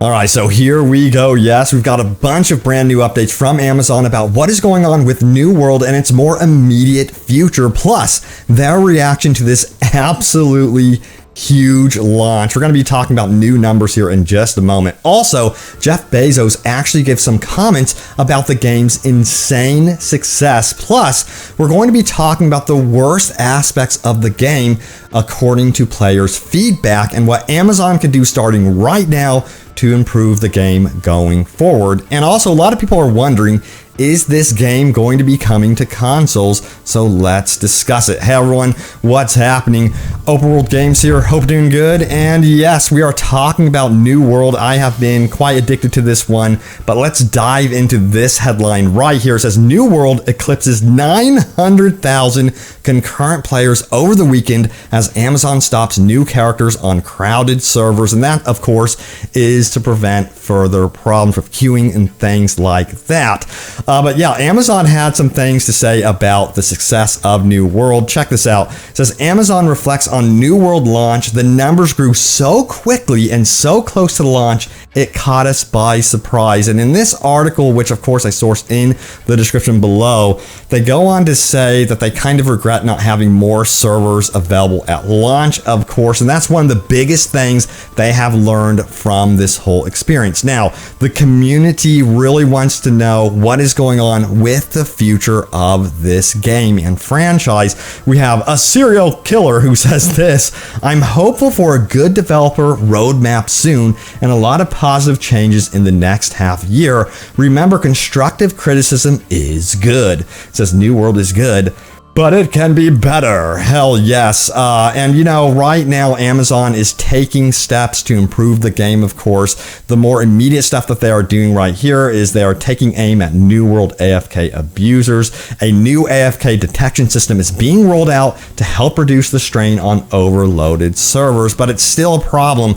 All right, so here we go. Yes, we've got a bunch of brand new updates from Amazon about what is going on with New World and its more immediate future, plus their reaction to this absolutely huge launch. We're going to be talking about new numbers here in just a moment. Also, Jeff Bezos actually gives some comments about the game's insane success. Plus, we're going to be talking about the worst aspects of the game according to players' feedback and what Amazon can do starting right now to improve the game going forward. And also, a lot of people are wondering, is this game going to be coming to consoles? So let's discuss it. Hey everyone, what's happening? Open World Games here, hope doing good. And yes, we are talking about New World. I have been quite addicted to this one, but let's dive into this headline right here. It says New World eclipses 900,000 concurrent players over the weekend as Amazon stops new characters on crowded servers. And that, of course, is to prevent further problems with queuing and things like that. But yeah, Amazon had some things to say about the success of New World. Check this out. It says Amazon reflects on New World launch. The numbers grew so quickly and so close to the launch, it caught us by surprise. And in this article, which of course I sourced in the description below, they go on to say that they kind of regret not having more servers available at launch, of course. And that's one of the biggest things they have learned from this whole experience. Now, the community really wants to know what is going on with the future of this game and franchise. We have a serial killer who says this: I'm hopeful for a good developer roadmap soon and a lot of positive changes in the next half year. Remember, constructive criticism is good. It says New World is good, but it can be better. Hell yes. And you know, right now Amazon is taking steps to improve the game, of course. The more immediate stuff that they are doing right here is they are taking aim at New World AFK abusers. A new AFK detection system is being rolled out to help reduce the strain on overloaded servers, but it's still a problem.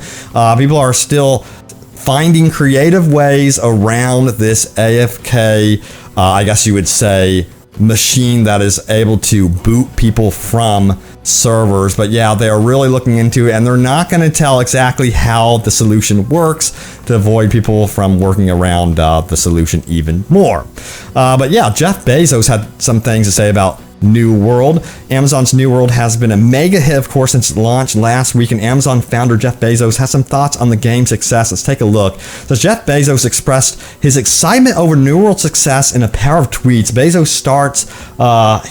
People are still finding creative ways around this AFK, I guess you would say, machine that is able to boot people from servers. But yeah, they are really looking into it, and they're not going to tell exactly how the solution works to avoid people from working around the solution even more. But yeah, Jeff Bezos had some things to say about New World. Amazon's New World has been a mega hit, of course, since it launched last week, and Amazon founder Jeff Bezos has some thoughts on the game's success. Let's take a look. So Jeff Bezos expressed his excitement over New World's success in a pair of tweets. Bezos starts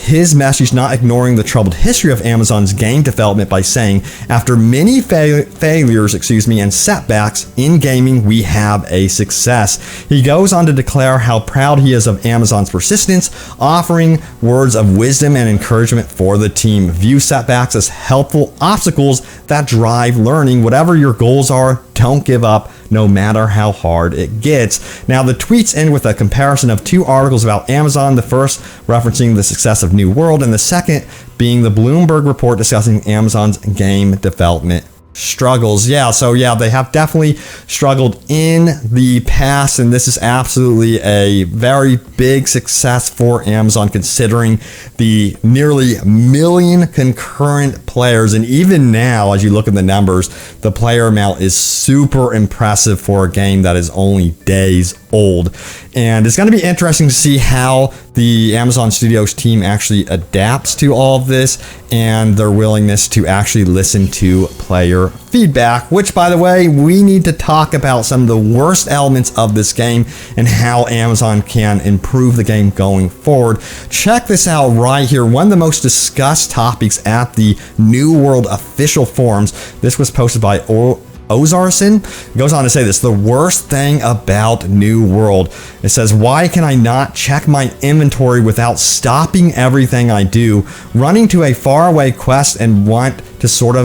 his message not ignoring the troubled history of Amazon's game development by saying, after many failures, and setbacks in gaming, we have a success. He goes on to declare how proud he is of Amazon's persistence, offering words of wisdom and encouragement for the team. View setbacks as helpful obstacles that drive learning. Whatever your goals are, don't give up, no matter how hard it gets. Now, the tweets end with a comparison of two articles about Amazon, the first referencing the success of New World, and the second being the Bloomberg report discussing Amazon's game development struggles. So they have definitely struggled in the past, and this is absolutely a very big success for Amazon considering the nearly 1 million concurrent players. And even now, as you look at the numbers, the player amount is super impressive for a game that is only days old. And it's going to be interesting to see how the Amazon Studios team actually adapts to all of this and their willingness to actually listen to player feedback, which, by the way, we need to talk about some of the worst elements of this game and how Amazon can improve the game going forward. Check this out right here. One of the most discussed topics at the New World official forums. This was posted by Ozarson. Goes on to say this: the worst thing about New World. It says, why can I not check my inventory without stopping everything I do, running to a faraway quest and want to sort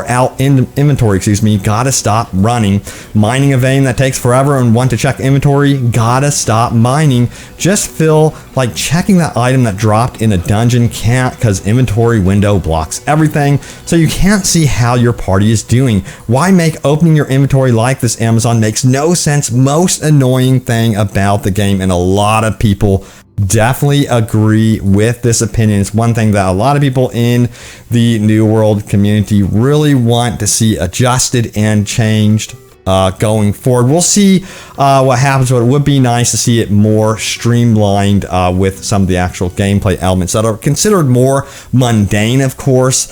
out inventory, gotta stop running. Mining a vein that takes forever and want to check inventory, gotta stop mining. Just feel like checking that item that dropped in a dungeon, can't, because inventory window blocks everything, so you can't see how your party is doing. Why make opening your inventory like this, Amazon? Makes no sense. Most annoying thing about the game, and a lot of people definitely agree with this opinion. It's one thing that a lot of people in the New World community really want to see adjusted and changed. going forward. We'll see what happens, but it would be nice to see it more streamlined with some of the actual gameplay elements that are considered more mundane, of course,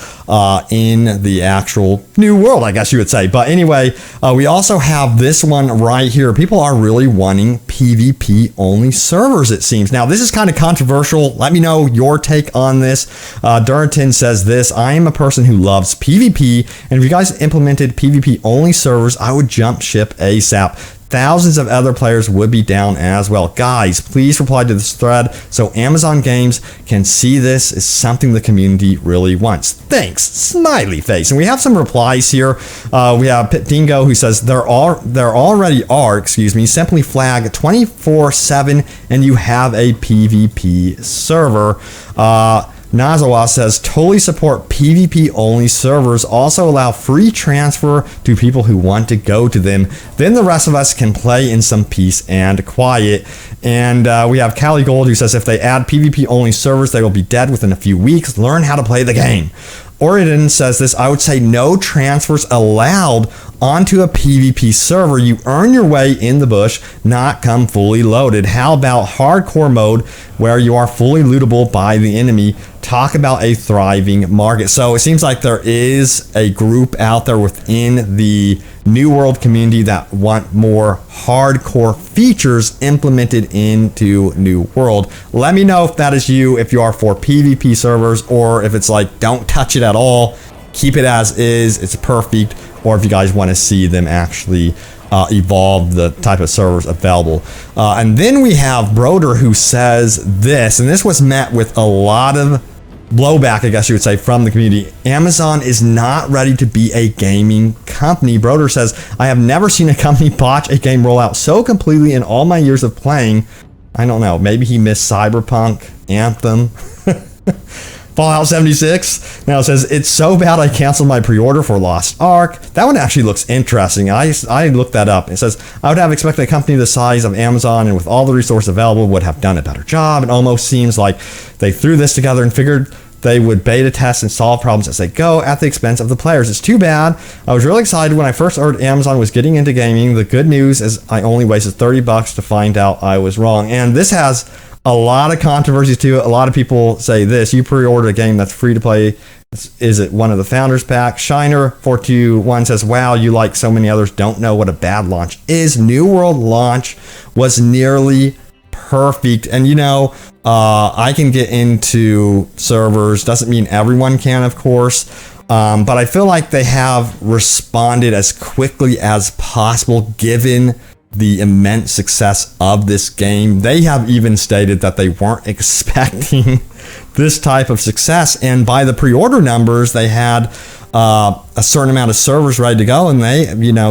in the actual new world, I guess you would say. But anyway, we also have this one right here. People are really wanting PvP only servers, it seems. Now, this is kind of controversial. Let me know your take on this. Durton says this: I am a person who loves PvP, and if you guys implemented PvP only servers, I would jump ship ASAP. Thousands of other players would be down as well. Guys, please reply to this thread so Amazon Games can see this is something the community really wants. Thanks, smiley face. And we have some replies here. We have Pit Dingo, who says there already are, simply flag 24/7 and you have a PvP server. Nazawa says, totally support PvP only servers, also allow free transfer to people who want to go to them. Then the rest of us can play in some peace and quiet. And we have Cali Gold, who says, if they add PvP only servers, they will be dead within a few weeks. Learn how to play the game. Orion says this: I would say no transfers allowed onto a PvP server. You earn your way in the bush, not come fully loaded. How about hardcore mode where you are fully lootable by the enemy? Talk about a thriving market. So it seems like there is a group out there within the New World community that want more hardcore features implemented into New World. Let me know if that is you, if you are for PvP servers, or if it's like, don't touch it at all, keep it as is, it's perfect, or if you guys want to see them actually evolve the type of servers available. And then we have Broder, who says this, and this was met with a lot of blowback, I guess you would say, from the community. Amazon is not ready to be a gaming company. Broder says, I have never seen a company botch a game rollout so completely in all my years of playing. I don't know, maybe he missed Cyberpunk, Anthem, Fallout 76. Now it says, it's so bad I canceled my pre-order for Lost Ark. That one actually looks interesting. I looked that up. It says, I would have expected a company the size of Amazon and with all the resources available would have done a better job. It almost seems like they threw this together and figured they would beta test and solve problems as they go at the expense of the players. It's too bad. I was really excited when I first heard Amazon was getting into gaming. The good news is I only wasted $30 to find out I was wrong. And this has a lot of controversies to it. A lot of people say this: you pre-ordered a game that's free to play. Is it one of the founders pack? Shiner421 says, wow, you like so many others don't know what a bad launch is. New World launch was nearly perfect. And you know, I can get into servers, doesn't mean everyone can, of course, but I feel like they have responded as quickly as possible given the immense success of this game. They have even stated that they weren't expecting this type of success, and by the pre-order numbers, they had a certain amount of servers ready to go, and they,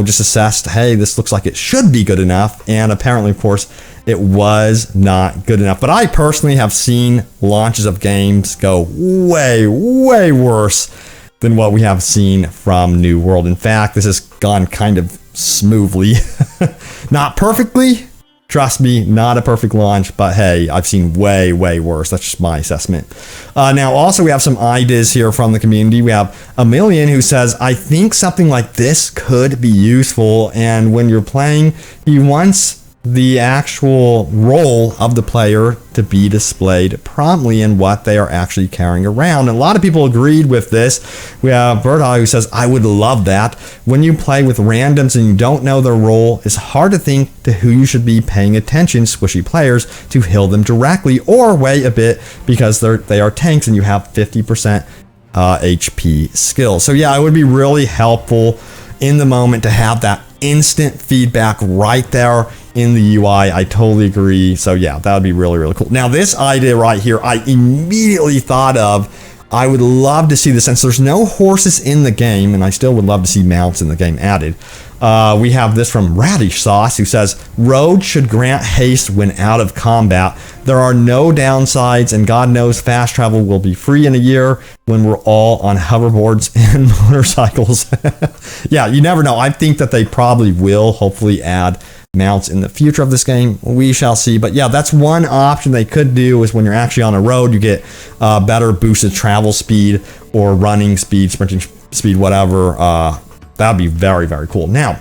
just assessed, hey, this looks like it should be good enough, and apparently, of course, it was not good enough. But I personally have seen launches of games go way, way worse than what we have seen from New World. In fact, this has gone kind of smoothly. Not perfectly, trust me, not a perfect launch, but hey, I've seen way, way worse. That's just my assessment. Now, also, we have some ideas here from the community. We have Emilian, who says, I think something like this could be useful, and when you're playing, he wants the actual role of the player to be displayed promptly in what they are actually carrying around. And a lot of people agreed with this. We have Berta, who says, I would love that. When you play with randoms and you don't know their role, it's hard to think to who you should be paying attention, squishy players, to heal them directly or wait a bit because they are tanks and you have 50% HP skill. So yeah, it would be really helpful in the moment to have that instant feedback right there in the UI. I totally agree. So yeah, that would be really, really cool. Now this idea right here, I immediately thought of. I would love to see this, since there's no horses in the game, and I still would love to see mounts in the game added. We have this from Radish Sauce, who says, roads should grant haste when out of combat. There are no downsides, and God knows fast travel will be free in a year when we're all on hoverboards and motorcycles. Yeah, you never know. I think that they probably will hopefully add mounts in the future of this game. We shall see. But yeah, that's one option they could do, is when you're actually on a road, you get better boosted travel speed or running speed, sprinting speed, whatever. That'd be very, very cool. Now,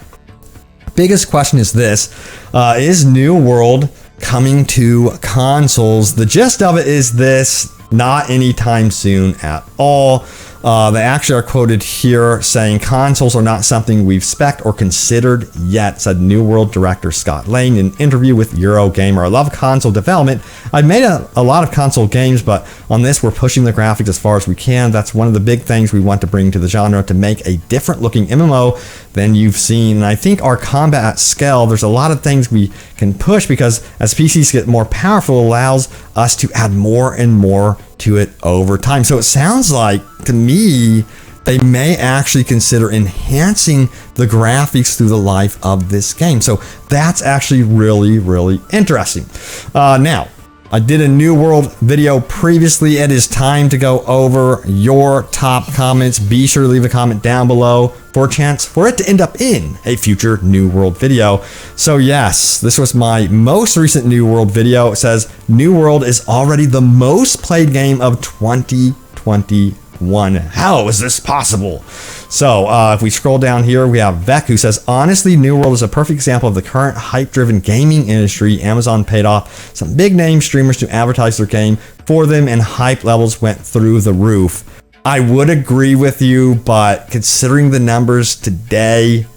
Biggest question is this, is New World coming to consoles? The gist of it is this: not anytime soon at all. They actually are quoted here saying consoles are not something we've spec'd or considered yet, said New World director Scott Lane in an interview with Eurogamer. I love console development. I've made a lot of console games, but on this we're pushing the graphics as far as we can. That's one of the big things we want to bring to the genre, to make a different looking MMO than you've seen. And I think our combat at scale, there's a lot of things we can push, because as PCs get more powerful, it allows us to add more and more to it over time. So it sounds like, to me, they may actually consider enhancing the graphics through the life of this game. So that's actually really, really interesting. Now, I did a New World video previously. It is time to go over your top comments. Be sure to leave a comment down below for a chance for it to end up in a future New World video. So yes, this was my most recent New World video. It says New World is already the most played game of 2021. How is this possible? So if we scroll down here, we have Vec, who says, honestly, New World is a perfect example of the current hype-driven gaming industry. Amazon paid off some big name streamers to advertise their game for them, and hype levels went through the roof. I would agree with you, but considering the numbers today,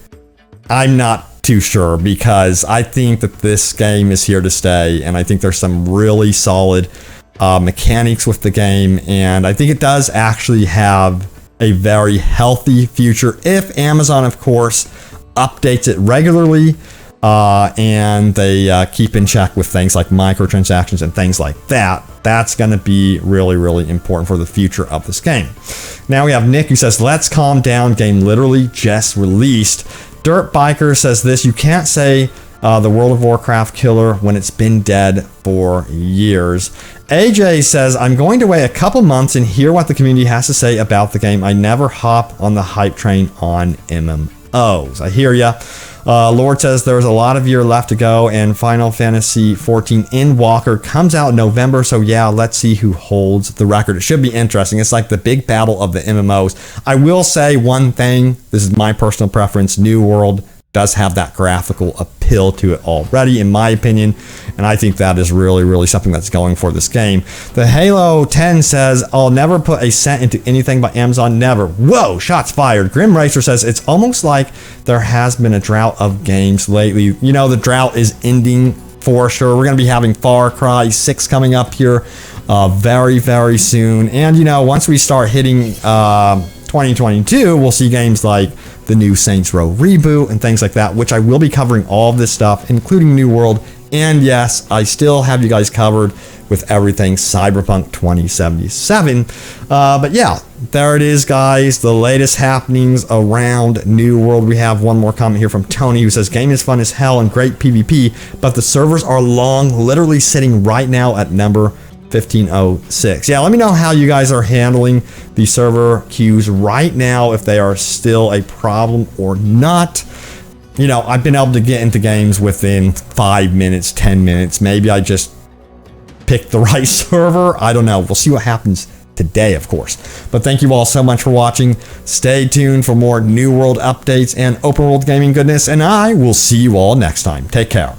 I'm not too sure, because I think that this game is here to stay, and I think there's some really solid mechanics with the game, and I think it does actually have a very healthy future if Amazon, of course, updates it regularly, and they keep in check with things like microtransactions and things like that. That's going to be really, really important for the future of this game. Now we have Nick, who says, let's calm down, game literally just released. Dirt Biker says this: you can't say the World of Warcraft killer when it's been dead for years. AJ says, I'm going to wait a couple months and hear what the community has to say about the game. I never hop on the hype train on MMOs. I hear ya. Lord says, there's a lot of year left to go, and Final Fantasy 14 Endwalker comes out in November, so yeah, let's see who holds the record. It should be interesting. It's like the big battle of the MMOs. I will say one thing, this is my personal preference: New World does have that graphical appeal to it already, in my opinion, and I think that is really, really something that's going for this game. The Halo 10 says, I'll never put a cent into anything by Amazon, never. Whoa, shots fired. Grim Racer says, it's almost like there has been a drought of games lately. You know, the drought is ending for sure. We're going to be having Far Cry 6 coming up here very, very soon, and you know, once we start hitting 2022, we'll see games like the new Saints Row reboot and things like that, which I will be covering all of this stuff, including New World. And yes, I still have you guys covered with everything Cyberpunk 2077. But yeah, there it is, guys. The latest happenings around New World. We have one more comment here from Tony, who says, game is fun as hell and great PvP, but the servers are long, literally sitting right now at number 1506. Yeah, let me know how you guys are handling the server queues right now, if they are still a problem or not. You know, I've been able to get into games within 5 minutes, 10 minutes. Maybe I just picked the right server. I don't know. We'll see what happens today, of course. But thank you all so much for watching. Stay tuned for more New World updates and open world gaming goodness, and I will see you all next time. Take care.